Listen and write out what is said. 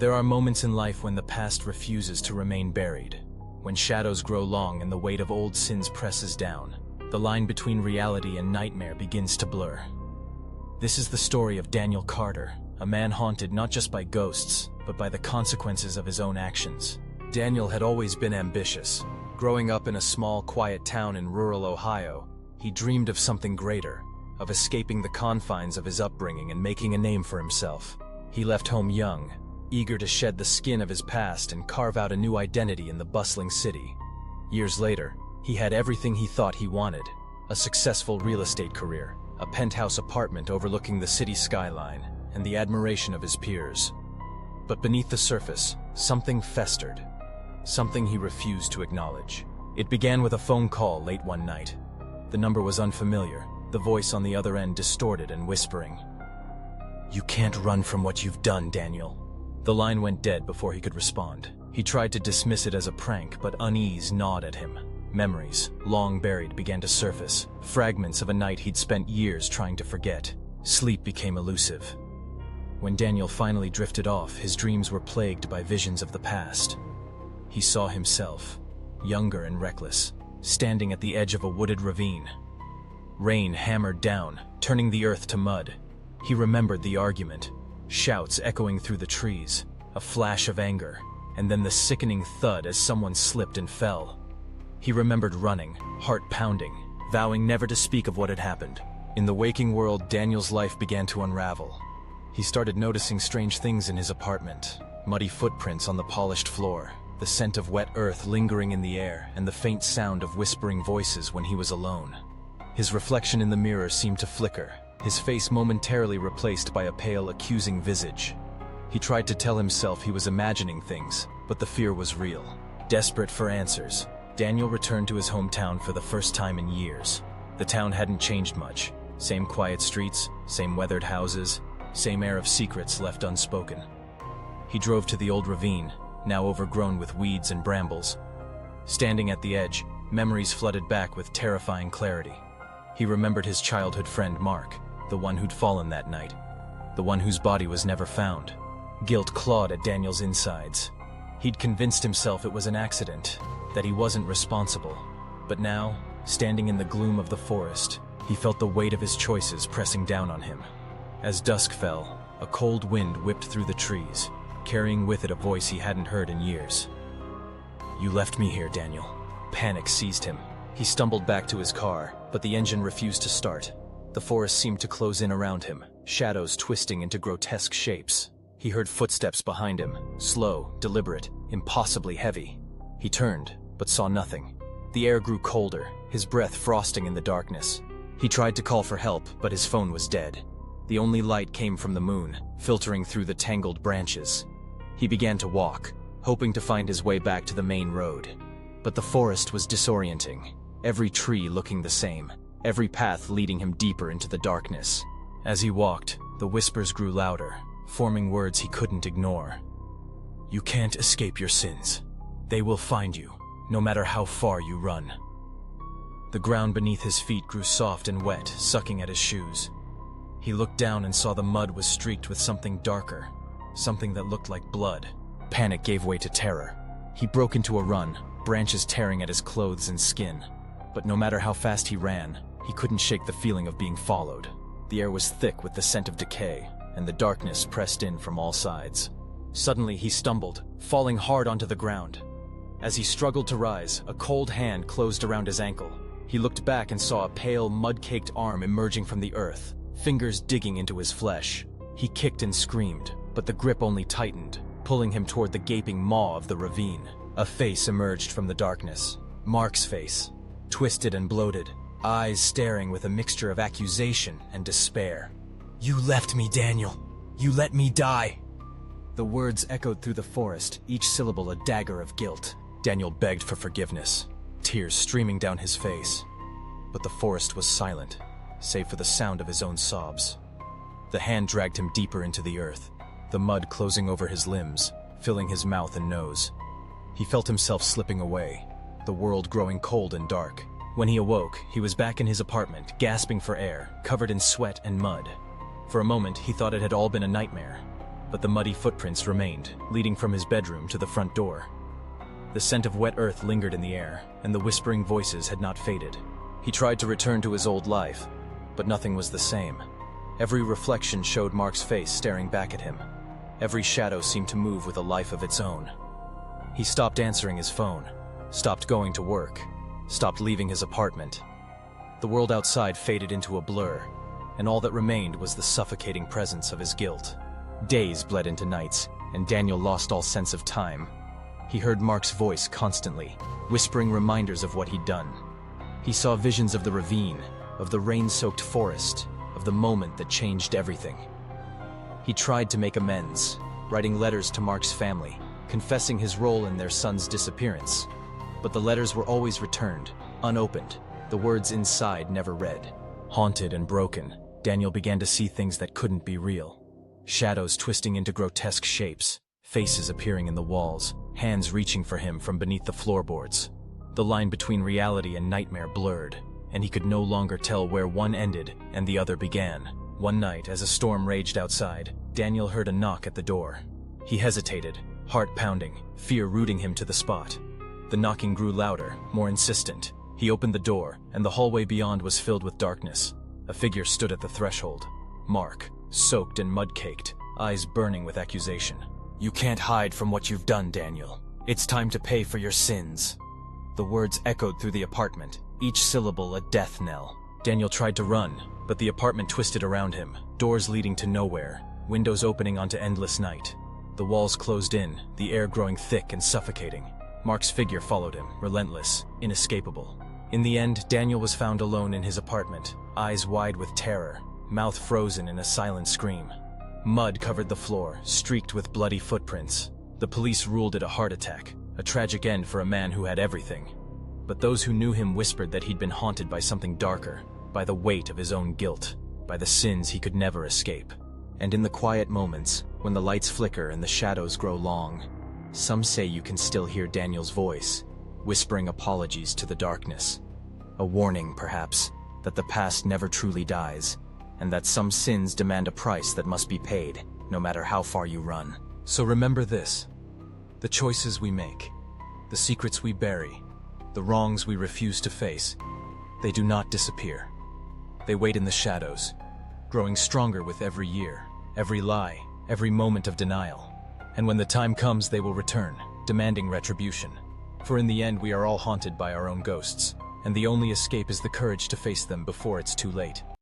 There are moments in life when the past refuses to remain buried, when shadows grow long and the weight of old sins presses down. The line between reality and nightmare begins to blur. This is the story of Daniel Carter, a man haunted not just by ghosts, but by the consequences of his own actions. Daniel had always been ambitious. Growing up in a small, quiet town in rural Ohio, he dreamed of something greater, of escaping the confines of his upbringing and making a name for himself. He left home young, eager to shed the skin of his past and carve out a new identity in the bustling city. Years later, he had everything he thought he wanted: a successful real estate career, a penthouse apartment overlooking the city skyline, and the admiration of his peers. But beneath the surface, something festered, something he refused to acknowledge. It began with a phone call late one night. The number was unfamiliar, the voice on the other end distorted and whispering. "You can't run from what you've done, Daniel." The line went dead before he could respond. He tried to dismiss it as a prank, but unease gnawed at him. Memories, long buried, began to surface, fragments of a night he'd spent years trying to forget. Sleep became elusive. When Daniel finally drifted off, his dreams were plagued by visions of the past. He saw himself, younger and reckless, standing at the edge of a wooded ravine. Rain hammered down, turning the earth to mud. He remembered the argument, shouts echoing through the trees, a flash of anger, and then the sickening thud as someone slipped and fell. He remembered running, heart pounding, vowing never to speak of what had happened. In the waking world, Daniel's life began to unravel. He started noticing strange things in his apartment: muddy footprints on the polished floor, the scent of wet earth lingering in the air, and the faint sound of whispering voices when he was alone. His reflection in the mirror seemed to flicker, his face momentarily replaced by a pale, accusing visage. He tried to tell himself he was imagining things, but the fear was real. Desperate for answers, Daniel returned to his hometown for the first time in years. The town hadn't changed much. Same quiet streets, same weathered houses, same air of secrets left unspoken. He drove to the old ravine, now overgrown with weeds and brambles. Standing at the edge, memories flooded back with terrifying clarity. He remembered his childhood friend Mark, the one who'd fallen that night, the one whose body was never found. Guilt clawed at Daniel's insides. He'd convinced himself it was an accident, that he wasn't responsible. But now, standing in the gloom of the forest, he felt the weight of his choices pressing down on him. As dusk fell, a cold wind whipped through the trees, carrying with it a voice he hadn't heard in years. "You left me here, Daniel." Panic seized him. He stumbled back to his car, but the engine refused to start. The forest seemed to close in around him, shadows twisting into grotesque shapes. He heard footsteps behind him, slow, deliberate, impossibly heavy. He turned, but saw nothing. The air grew colder, his breath frosting in the darkness. He tried to call for help, but his phone was dead. The only light came from the moon, filtering through the tangled branches. He began to walk, hoping to find his way back to the main road. But the forest was disorienting, every tree looking the same, every path leading him deeper into the darkness. As he walked, the whispers grew louder, forming words he couldn't ignore. "You can't escape your sins. They will find you, no matter how far you run." The ground beneath his feet grew soft and wet, sucking at his shoes. He looked down and saw the mud was streaked with something darker, something that looked like blood. Panic gave way to terror. He broke into a run, branches tearing at his clothes and skin. But no matter how fast he ran, he couldn't shake the feeling of being followed. The air was thick with the scent of decay, and the darkness pressed in from all sides. Suddenly he stumbled, falling hard onto the ground. As he struggled to rise, a cold hand closed around his ankle. He looked back and saw a pale, mud-caked arm emerging from the earth, fingers digging into his flesh. He kicked and screamed, but the grip only tightened, pulling him toward the gaping maw of the ravine. A face emerged from the darkness. Mark's face, twisted and bloated, eyes staring with a mixture of accusation and despair. "You left me, Daniel. You let me die." The words echoed through the forest, each syllable a dagger of guilt. Daniel begged for forgiveness, tears streaming down his face. But the forest was silent, save for the sound of his own sobs. The hand dragged him deeper into the earth, the mud closing over his limbs, filling his mouth and nose. He felt himself slipping away, the world growing cold and dark. When he awoke, he was back in his apartment, gasping for air, covered in sweat and mud. For a moment, he thought it had all been a nightmare. but the muddy footprints remained, leading from his bedroom to the front door. The scent of wet earth lingered in the air, and the whispering voices had not faded. He tried to return to his old life, but nothing was the same. Every reflection showed Mark's face staring back at him. Every shadow seemed to move with a life of its own. He stopped answering his phone, stopped going to work, stopped leaving his apartment. The world outside faded into a blur, and all that remained was the suffocating presence of his guilt. Days bled into nights, and Daniel lost all sense of time. He heard Mark's voice constantly, whispering reminders of what he'd done. He saw visions of the ravine, of the rain-soaked forest, of the moment that changed everything. He tried to make amends, writing letters to Mark's family, confessing his role in their son's disappearance. But the letters were always returned, unopened, the words inside never read. Haunted and broken, Daniel began to see things that couldn't be real. Shadows twisting into grotesque shapes, faces appearing in the walls, hands reaching for him from beneath the floorboards. The line between reality and nightmare blurred, and he could no longer tell where one ended and the other began. One night, as a storm raged outside, Daniel heard a knock at the door. He hesitated, heart pounding, fear rooting him to the spot. The knocking grew louder, more insistent. He opened the door, and the hallway beyond was filled with darkness. A figure stood at the threshold. Mark, soaked and mud-caked, eyes burning with accusation. "You can't hide from what you've done, Daniel. It's time to pay for your sins." The words echoed through the apartment, each syllable a death knell. Daniel tried to run, but the apartment twisted around him, doors leading to nowhere, windows opening onto endless night. The walls closed in, the air growing thick and suffocating. Mark's figure followed him, relentless, inescapable. In the end, Daniel was found alone in his apartment, eyes wide with terror, mouth frozen in a silent scream. Mud covered the floor, streaked with bloody footprints. The police ruled it a heart attack, a tragic end for a man who had everything. But those who knew him whispered that he'd been haunted by something darker, by the weight of his own guilt, by the sins he could never escape. And in the quiet moments, when the lights flicker and the shadows grow long, some say you can still hear Daniel's voice, whispering apologies to the darkness. A warning, perhaps, that the past never truly dies, and that some sins demand a price that must be paid, no matter how far you run. So remember this: the choices we make, the secrets we bury, the wrongs we refuse to face, they do not disappear. They wait in the shadows, growing stronger with every year, every lie, every moment of denial. And when the time comes, they will return, demanding retribution. For in the end, we are all haunted by our own ghosts, and the only escape is the courage to face them before it's too late.